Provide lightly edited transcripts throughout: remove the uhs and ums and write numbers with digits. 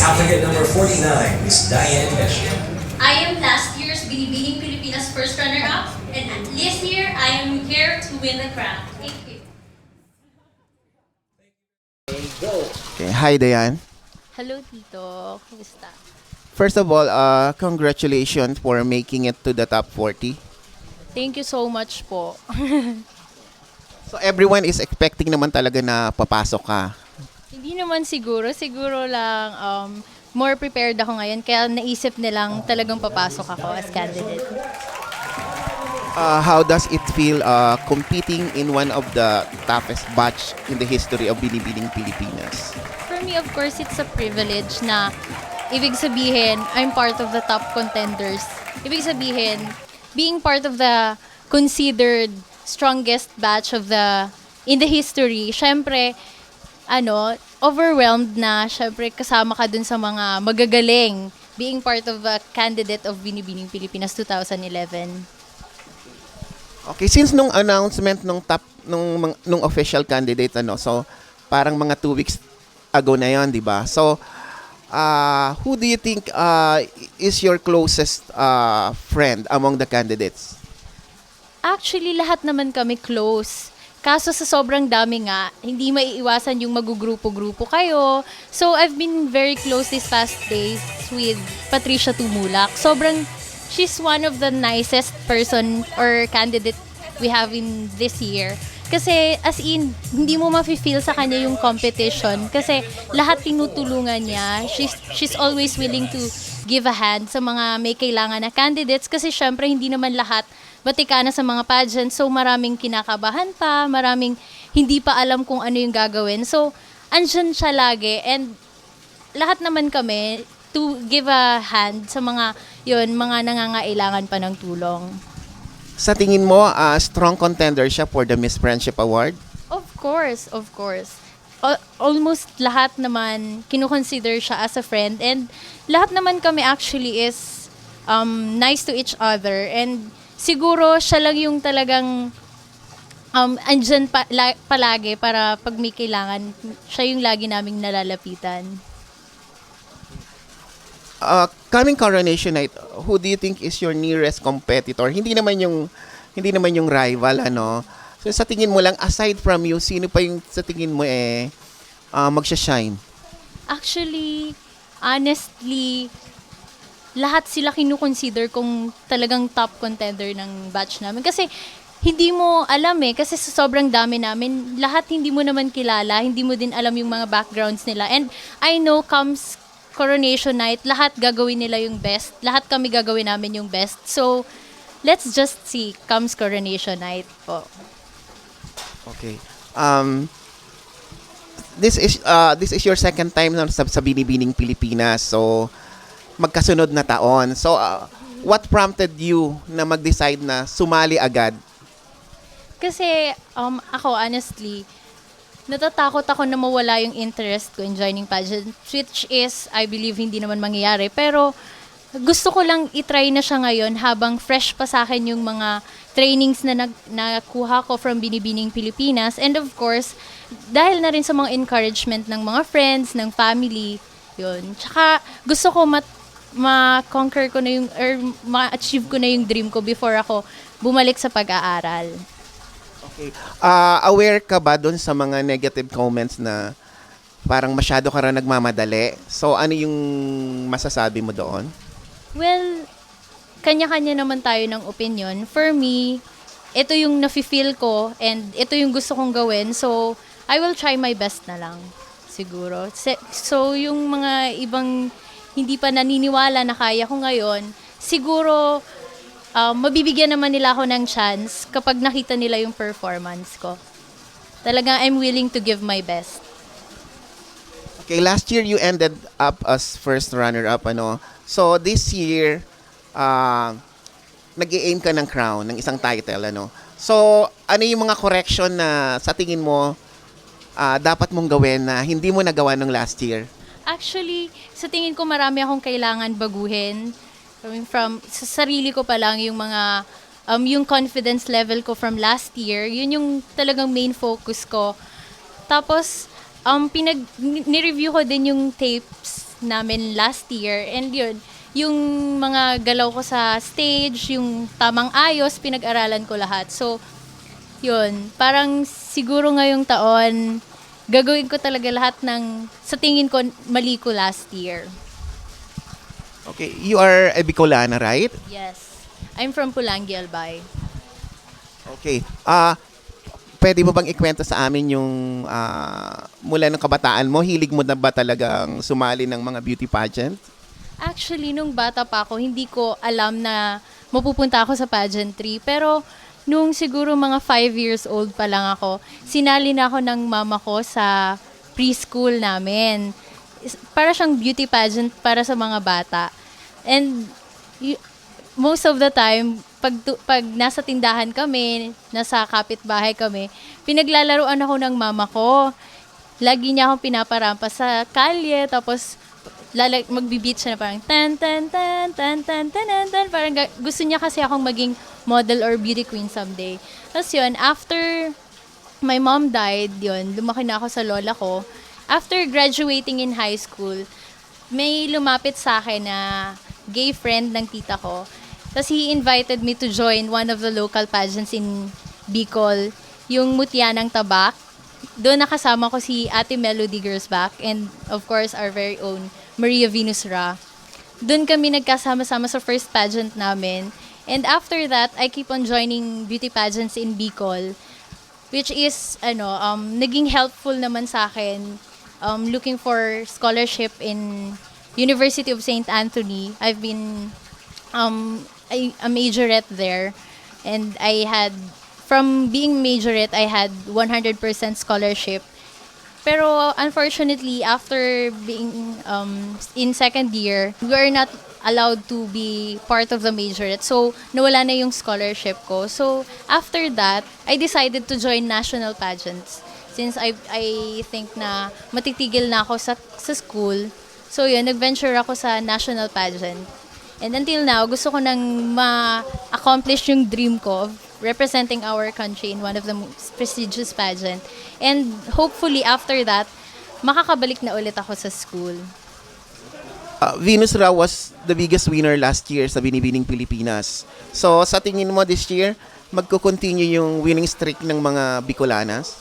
Applicant number 49 is Diane Bishop. I am last year's Binibining Pilipinas first runner-up, and this year I am here to win the crown. Thank you. Okay. Hi, Diane. Hello, Tito. Kumusta? First of all, congratulations for making it to the top 40. Thank you so much po. So everyone is expecting naman talaga na papasok ka. Hindi naman siguro. Siguro lang more prepared ako ngayon. Kaya naisip nilang talagang papasok ako as candidate. How does it feel competing in one of the toughest batch in the history of Binibining Pilipinas? For me, of course, it's a privilege na ibig sabihin, I'm part of the top contenders. Ibig sabihin, being part of the considered strongest batch of in the history, syempre, overwhelmed na, syempre, kasama ka dun sa mga magagaling being part of a candidate of Binibining Pilipinas 2011. Okay, since nung announcement nung official candidate so parang mga 2 weeks ago na 'yon, 'di ba? So who do you think is your closest friend among the candidates? Actually, lahat naman kami close. Kaso sa sobrang dami nga, hindi maiiwasan yung magugrupo-grupo kayo. So, I've been very close these past days with Patricia Tumulak. She's one of the nicest person or candidate we have in this year. Kasi as in, hindi mo mafe-feel sa kanya yung competition kasi lahat tinutulungan niya. She's always willing to give a hand sa mga may kailangan na candidates kasi syempre hindi naman lahat batika na sa mga pageant. So maraming kinakabahan pa, maraming hindi pa alam kung ano yung gagawin. So andyan siya lagi and lahat naman kami to give a hand sa mga nangangailangan pa ng tulong. Sa tingin mo, strong contender siya for the Miss Friendship Award? Of course. Almost lahat naman kinukonsider siya as a friend and lahat naman kami actually is nice to each other and siguro siya lang yung talagang andyan palagi para pag may kailangan, siya yung lagi naming nalalapitan. Coming coronation night, who do you think is your nearest competitor? Hindi naman yung rival, So sa tingin mo lang, aside from you, sino pa yung sa tingin mo magsha-shine? Actually, honestly, lahat sila kinukonsider kung talagang top contender ng batch namin. Kasi hindi mo alam kasi sa sobrang dami namin, lahat hindi mo naman kilala, hindi mo din alam yung mga backgrounds nila. And I know comes coronation night, lahat gagawin nila yung best. Lahat kami gagawin namin yung best. So, let's just see comes coronation night po. Okay. This is your second time sa Binibining Pilipinas. So, magkasunod na taon. So, what prompted you na mag-decide na sumali agad? Kasi ako honestly, natatakot ako na mawala yung interest ko in joining pageant, which is, I believe, hindi naman mangyayari. Pero gusto ko lang itry na siya ngayon habang fresh pa sa akin yung mga trainings na nakuha ko from Binibining Pilipinas. And of course, dahil na rin sa mga encouragement ng mga friends, ng family, yun. Tsaka gusto ko ma-conquer ko na yung, or ma-achieve ko na yung dream ko before ako bumalik sa pag-aaral. Okay. Aware ka ba doon sa mga negative comments na parang masyado ka rin nagmamadali? So, ano yung masasabi mo doon? Well, kanya-kanya naman tayo ng opinion. For me, ito yung nafe-feel ko and ito yung gusto kong gawin. So, I will try my best na lang, siguro. So, yung mga ibang hindi pa naniniwala na kaya ko ngayon, siguro mabibigyan naman nila ako ng chance kapag nakita nila yung performance ko. Talagang I'm willing to give my best. Okay, last year you ended up as first runner-up, So, this year, nag-i-aim ka ng crown, ng isang title, So, ano yung mga correction na sa tingin mo dapat mong gawin na hindi mo nagawa nung last year? Actually, sa tingin ko marami akong kailangan baguhin. From sa sarili ko pa lang yung mga yung confidence level ko from last year, yun yung talagang main focus ko. Tapos ni-review ko din yung tapes namin last year. And yun, yung mga galaw ko sa stage, yung tamang ayos, pinag-aralan ko lahat. So, yun, parang siguro ngayong taon, gagawin ko talaga lahat ng, sa tingin ko, mali ko last year. Okay, you are a Bicolana, right? Yes. I'm from Pulangi, Albay. Okay. Pwede mo bang ikwento sa amin yung mula ng kabataan mo, hilig mo na ba talagang sumali ng mga beauty pageant? Actually, nung bata pa ako, hindi ko alam na mapupunta ako sa pageantry. Pero nung siguro mga 5 years old pa lang ako, sinali na ako ng mama ko sa preschool namin. Para siyang beauty pageant para sa mga bata. And most of the time, pag nasa tindahan kami, nasa kapitbahay kami, pinaglalaruan ako ng mama ko. Lagi niya akong pinaparampas sa kalye, tapos magbi-beat siya na parang tan tan tan tan tan tan tan tan, parang gusto niya kasi akong maging model or beauty queen someday. Tapos yun, after my mom died, yun, lumaki na ako sa lola ko. After graduating in high school, may lumapit sa akin na gay friend ng tita ko. Tapos he invited me to join one of the local pageants in Bicol, yung Mutya ng Tabak. Doon nakasama ko si Ate Melody Gersbach and of course our very own Maria Venus Ra. Doon kami nagkasama-sama sa first pageant namin. And after that, I keep on joining beauty pageants in Bicol, which is naging helpful naman sa akin. Looking for scholarship in University of St. Anthony. I've been a majorette there, and from being majorette, I had 100% scholarship. Pero unfortunately, after being in second year, we are not allowed to be part of the majorette. So, nawala na yung scholarship ko. So, after that, I decided to join national pageants. Since I think na matitigil na ako sa school. So, yun, nag-venture ako sa national pageant. And until now, gusto ko nang ma-accomplish yung dream ko of representing our country in one of the most prestigious pageant. And hopefully, after that, makakabalik na ulit ako sa school. Venus Ra was the biggest winner last year sa Binibining Pilipinas. So, sa tingin mo this year, magko-continue yung winning streak ng mga Bicolanas?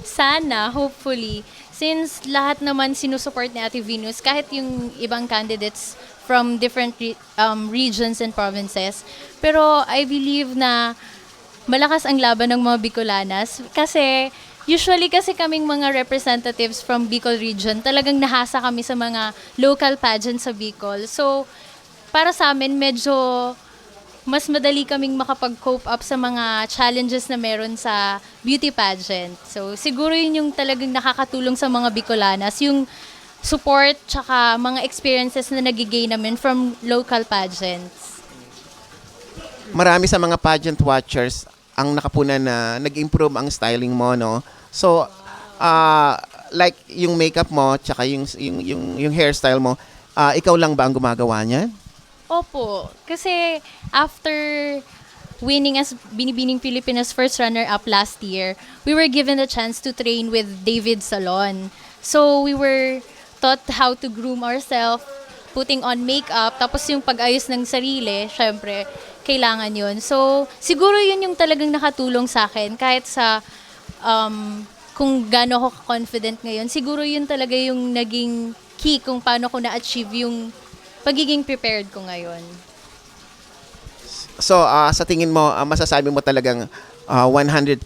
Sana, hopefully. Since lahat naman sinusupport ni Ate Venus, kahit yung ibang candidates from different regions and provinces. Pero I believe na malakas ang laban ng mga Bicolanas. Kasi usually kasi kaming mga representatives from Bicol region, talagang nahasa kami sa mga local pageants sa Bicol. So, para sa amin, medyo mas madali kaming makapag-cope up sa mga challenges na meron sa beauty pageant. So, siguro yun yung talagang nakakatulong sa mga Bicolanas, yung support tsaka mga experiences na nagigay namin from local pageants. Marami sa mga pageant watchers ang nakapunan na nag-improve ang styling mo, no? So, like yung makeup mo tsaka yung hairstyle mo, ikaw lang ba ang gumagawa niyan? Opo. Kasi after winning as Binibining Pilipinas first runner-up last year, we were given a chance to train with David Salon. So we were taught how to groom ourselves, putting on makeup, tapos yung pag-ayos ng sarili, syempre, kailangan yun. So siguro yun yung talagang nakatulong sa akin, kahit sa kung gaano ako confident ngayon, siguro yun talaga yung naging key kung paano ko na-achieve yung pagiging prepared ko ngayon. So, sa tingin mo, masasabi mo talagang 100%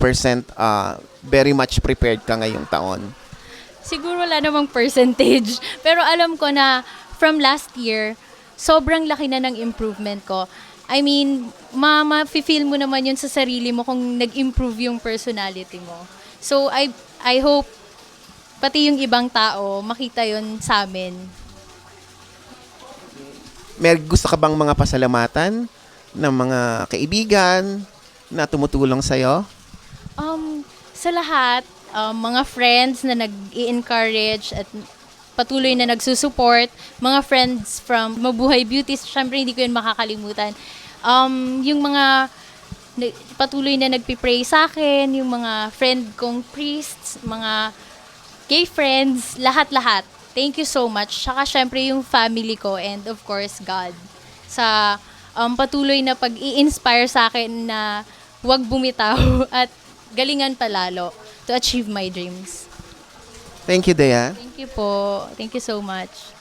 very much prepared ka ngayong taon? Siguro wala namang percentage. Pero alam ko na from last year, sobrang laki na ng improvement ko. I mean, ma-feel mo naman yun sa sarili mo kung nag-improve yung personality mo. So, I hope pati yung ibang tao makita yun sa amin. May gusto ka bang mga pasalamatan ng mga kaibigan na tumutulong sa'yo? Sa lahat, mga friends na nag-i-encourage at patuloy na nagsusupport, mga friends from Mabuhay Beauties, syempre hindi ko yun makakalimutan. Yung mga patuloy na nagpipray sa akin, yung mga friend kong priests, mga gay friends, lahat-lahat. Thank you so much. Tsaka syempre yung family ko and of course God sa patuloy na pag-i-inspire sa akin na huwag bumitaw at galingan palalo to achieve my dreams. Thank you, Dayan. Thank you po. Thank you so much.